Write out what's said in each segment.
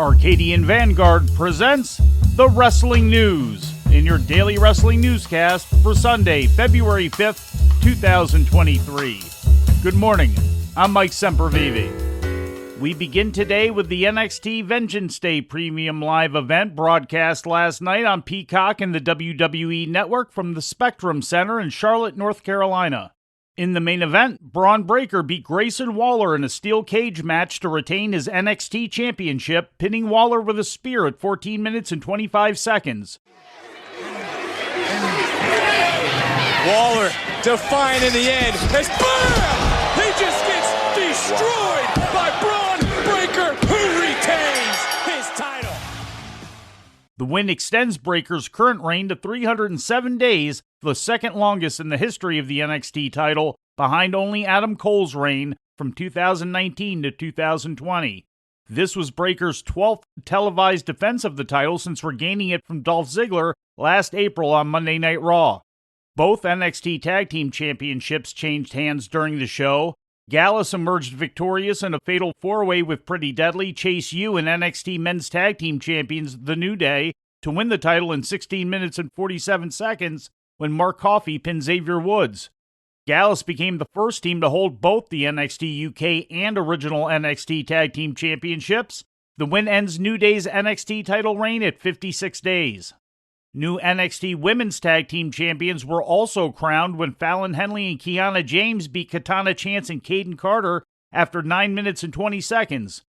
Arcadian Vanguard presents the Wrestling News in your daily wrestling newscast for Sunday, February 5th, 2023. Good morning, I'm Mike Sempervive. We begin today with the NXT Vengeance Day Premium Live event broadcast last night on Peacock and the WWE Network from the Spectrum Center in Charlotte, North Carolina. In the main event, Braun Breaker beat Grayson Waller in a steel cage match to retain his NXT Championship, pinning Waller with a spear at 14 minutes and 25 seconds. Waller defiant in the end. Bam! He just gets destroyed by Braun Breaker, who retains his title. The win extends Breaker's current reign to 307 days, the second longest in the history of the NXT title, behind only Adam Cole's reign from 2019 to 2020. This was Breaker's 12th televised defense of the title since regaining it from Dolph Ziggler last April on Monday Night Raw. Both NXT Tag Team Championships changed hands during the show. Gallus emerged victorious in a fatal four-way with Pretty Deadly, Chase U, and NXT Men's Tag Team Champions The New Day to win the title in 16 minutes and 47 seconds when Mark Coffey pinned Xavier Woods. Gallus became the first team to hold both the NXT UK and original NXT Tag Team Championships. The win ends New Day's NXT title reign at 56 days. New NXT Women's Tag Team Champions were also crowned when Fallon Henley and Kiana James beat Katana Chance and Caden Carter after 9 minutes and 20 seconds.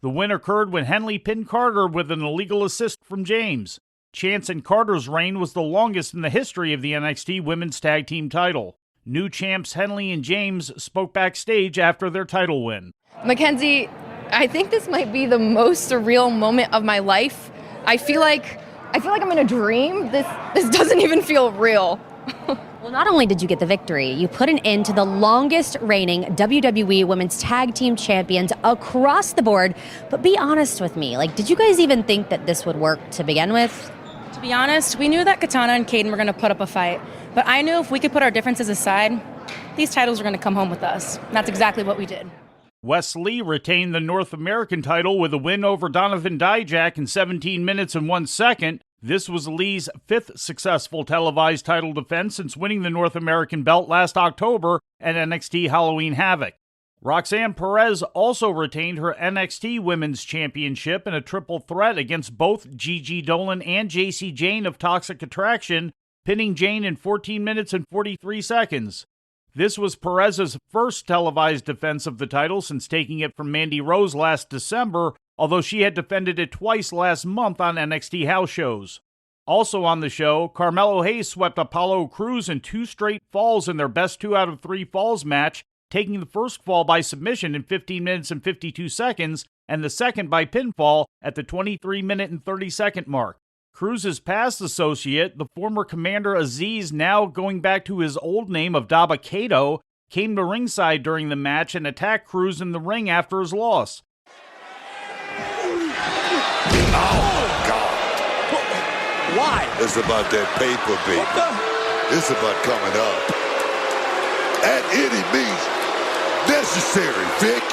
The win occurred when Henley pinned Carter with an illegal assist from James. Chance and Carter's reign was the longest in the history of the NXT Women's Tag Team title. New champs Henley and James spoke backstage after their title win. Mackenzie, I think this might be the most surreal moment of my life. I feel like I'm in a dream. This doesn't even feel real. Well, not only did you get the victory, you put an end to the longest reigning WWE Women's Tag Team Champions across the board. But be honest with me, did you guys even think that this would work to begin with? To be honest, we knew that Katana and Caden were going to put up a fight. But I knew if we could put our differences aside, these titles were going to come home with us. And that's exactly what we did. Wes Lee retained the North American title with a win over Donovan Dijak in 17 minutes and 1 second. This was Lee's fifth successful televised title defense since winning the North American belt last October at NXT Halloween Havoc. Roxanne Perez also retained her NXT Women's Championship in a triple threat against both Gigi Dolan and JC Jane of Toxic Attraction, pinning Jane in 14 minutes and 43 seconds. This was Perez's first televised defense of the title since taking it from Mandy Rose last December, although she had defended it twice last month on NXT house shows. Also on the show, Carmelo Hayes swept Apollo Crews in 2 straight falls in their best 2 out of 3 falls match, taking the first fall by submission in 15 minutes and 52 seconds, and the second by pinfall at the 23-minute and 30-second mark. Cruz's past associate, the former Commander Aziz, now going back to his old name of Daba Kato, came to ringside during the match and attacked Cruz in the ring after his loss. Oh, God. Why? It's about that paper, baby. It's about coming up. At any means necessary, Vic.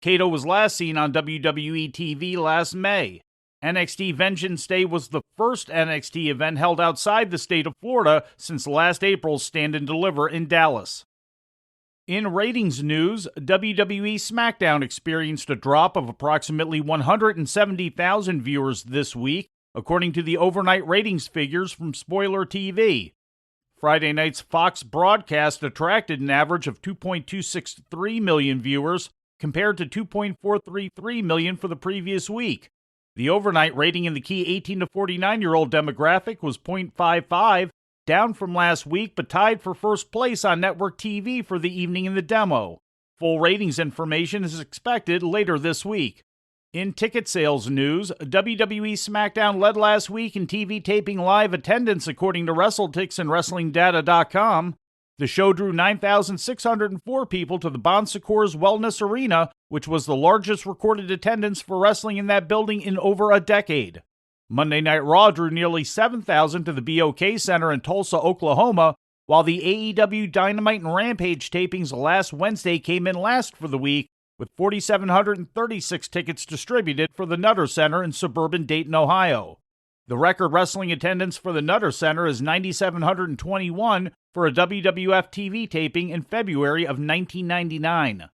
Kato was last seen on WWE TV last May. NXT Vengeance Day was the first NXT event held outside the state of Florida since last April's Stand and Deliver in Dallas. In ratings news, WWE SmackDown experienced a drop of approximately 170,000 viewers this week, according to the overnight ratings figures from Spoiler TV. Friday night's Fox broadcast attracted an average of 2.263 million viewers, compared to 2.433 million for the previous week. The overnight rating in the key 18 to 49-year-old demographic was 0.55, down from last week, but tied for first place on network TV for the evening in the demo. Full ratings information is expected later this week. In ticket sales news, WWE SmackDown led last week in TV taping live attendance according to WrestleTix and WrestlingData.com. The show drew 9,604 people to the Bon Secours Wellness Arena, which was the largest recorded attendance for wrestling in that building in over a decade. Monday Night Raw drew nearly 7,000 to the BOK Center in Tulsa, Oklahoma, while the AEW Dynamite and Rampage tapings last Wednesday came in last for the week, with 4,736 tickets distributed for the Nutter Center in suburban Dayton, Ohio. The record wrestling attendance for the Nutter Center is 9,721 for a WWF TV taping in February of 1999.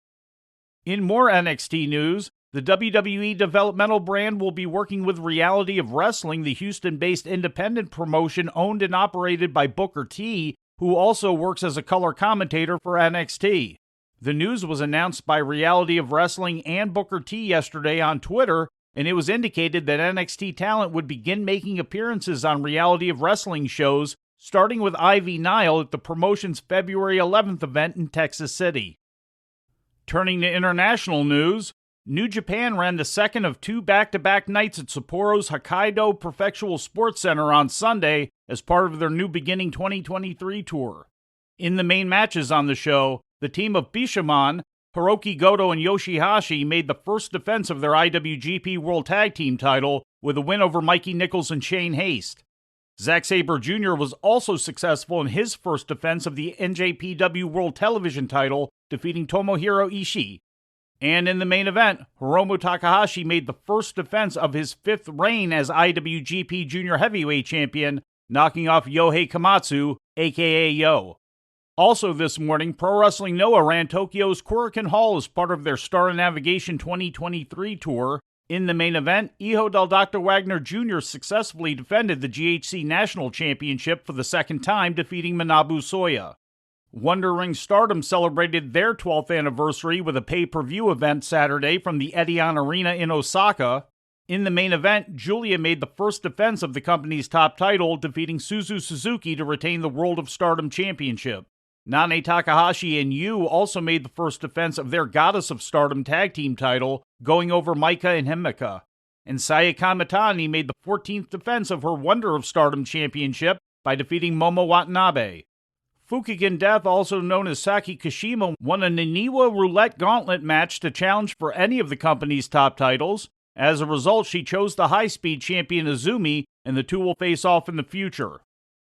In more NXT news, the WWE developmental brand will be working with Reality of Wrestling, the Houston-based independent promotion owned and operated by Booker T, who also works as a color commentator for NXT. The news was announced by Reality of Wrestling and Booker T yesterday on Twitter, and it was indicated that NXT talent would begin making appearances on Reality of Wrestling shows, starting with Ivy Nile at the promotion's February 11th event in Texas City. Turning to international news, New Japan ran the second of two back-to-back nights at Sapporo's Hokkaido Prefectural Sports Center on Sunday as part of their New Beginning 2023 tour. In the main matches on the show, the team of Bishamon, Hiroki Goto, and Yoshihashi made the first defense of their IWGP World Tag Team title with a win over Mikey Nicholls and Shane Haste. Zack Sabre Jr. was also successful in his first defense of the NJPW World Television title, defeating Tomohiro Ishii. And in the main event, Hiromu Takahashi made the first defense of his fifth reign as IWGP Junior Heavyweight Champion, knocking off Yohei Komatsu, aka Yo. Also this morning, Pro Wrestling Noah ran Tokyo's Korakuen Hall as part of their Star of Navigation 2023 tour. In the main event, Hijo del Dr. Wagner Jr. successfully defended the GHC National Championship for the second time, defeating Manabu Soya. Wonder Ring Stardom celebrated their 12th anniversary with a pay-per-view event Saturday from the Edion Arena in Osaka. In the main event, Julia made the first defense of the company's top title, defeating Suzu Suzuki to retain the World of Stardom Championship. Nane Takahashi and Yu also made the first defense of their Goddess of Stardom tag team title, going over Maika and Himeka. And Saya Kamitani made the 14th defense of her Wonder of Stardom Championship by defeating Momo Watanabe. Fukigen Death, also known as Saki Kashima, won a Naniwa Roulette Gauntlet match to challenge for any of the company's top titles. As a result, she chose the high-speed champion Azumi, and the two will face off in the future.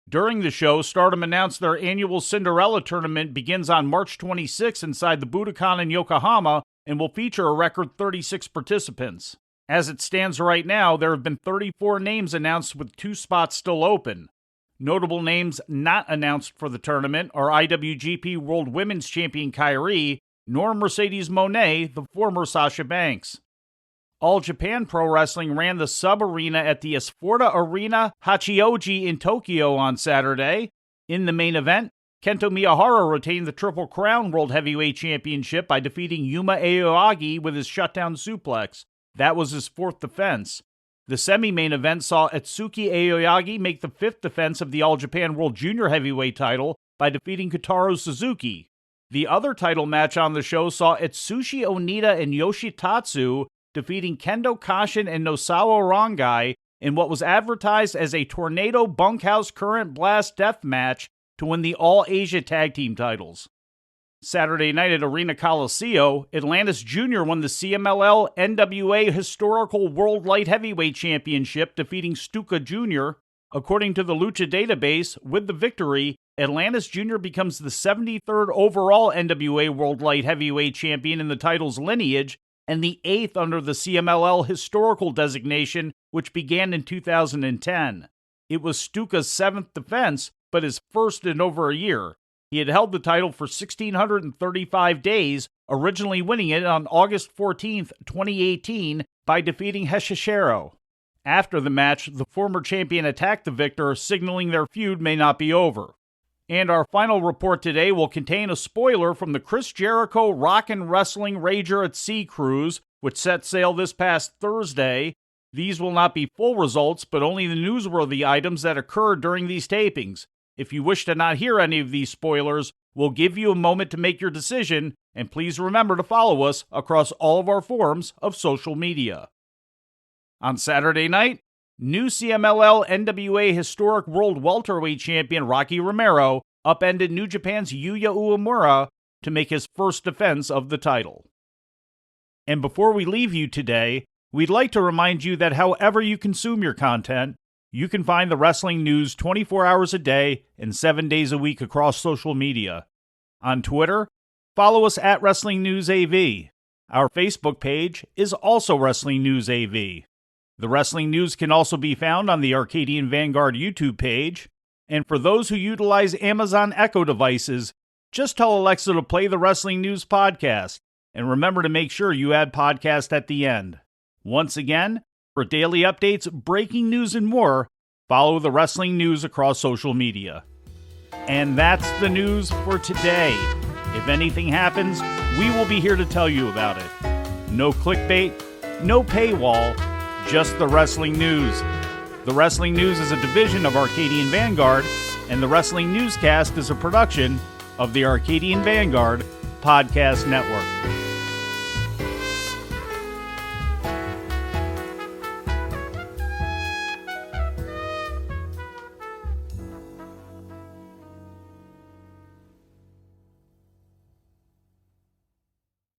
During the show, Stardom announced their annual Cinderella tournament begins on March 26 inside the Budokan in Yokohama and will feature a record 36 participants. As it stands right now, there have been 34 names announced with 2 spots still open. Notable names not announced for the tournament are IWGP World Women's Champion Kairi, nor Mercedes Moné, the former Sasha Banks. All Japan Pro Wrestling ran the sub-arena at the Esforta Arena Hachioji in Tokyo on Saturday. In the main event, Kento Miyahara retained the Triple Crown World Heavyweight Championship by defeating Yuma Aoyagi with his shutdown suplex. That was his 4th defense. The semi-main event saw Atsuki Aoyagi make the 5th defense of the All Japan World Junior Heavyweight title by defeating Kotaro Suzuki. The other title match on the show saw Atsushi Onita and Yoshitatsu defeating Kendo Kashin and Nosawa Rongai in what was advertised as a Tornado Bunkhouse Current Blast Death match to win the All Asia Tag Team titles. Saturday night at Arena Coliseum, Atlantis Jr. won the CMLL NWA Historical World Light Heavyweight Championship, defeating Stuka Jr. According to the Lucha database, with the victory, Atlantis Jr. becomes the 73rd overall NWA World Light Heavyweight Champion in the title's lineage, and the 8th under the CMLL Historical designation, which began in 2010. It was Stuka's 7th defense, but his first in over a year. He had held the title for 1,635 days, originally winning it on August 14, 2018, by defeating Heshishiro. After the match, the former champion attacked the victor, signaling their feud may not be over. And our final report today will contain a spoiler from the Chris Jericho Rock and Wrestling Rager at Sea cruise, which set sail this past Thursday. These will not be full results, but only the newsworthy items that occurred during these tapings. If you wish to not hear any of these spoilers, we'll give you a moment to make your decision, and please remember to follow us across all of our forms of social media. On Saturday night, new CMLL NWA Historic World Welterweight Champion Rocky Romero upended New Japan's Yuya Uemura to make his first defense of the title. And before we leave you today, we'd like to remind you that however you consume your content, you can find the wrestling news 24 hours a day and 7 days a week across social media. On Twitter, follow us at Wrestling News AV. Our Facebook page is also Wrestling News AV. The Wrestling News can also be found on the Arcadian Vanguard YouTube page. And for those who utilize Amazon Echo devices, just tell Alexa to play the Wrestling News podcast. And remember to make sure you add podcast at the end. Once again, for daily updates, breaking news, and more, follow the Wrestling News across social media. And that's the news for today. If anything happens, we will be here to tell you about it. No clickbait, no paywall, just the Wrestling News. The Wrestling News is a division of Arcadian Vanguard, and the Wrestling Newscast is a production of the Arcadian Vanguard Podcast Network.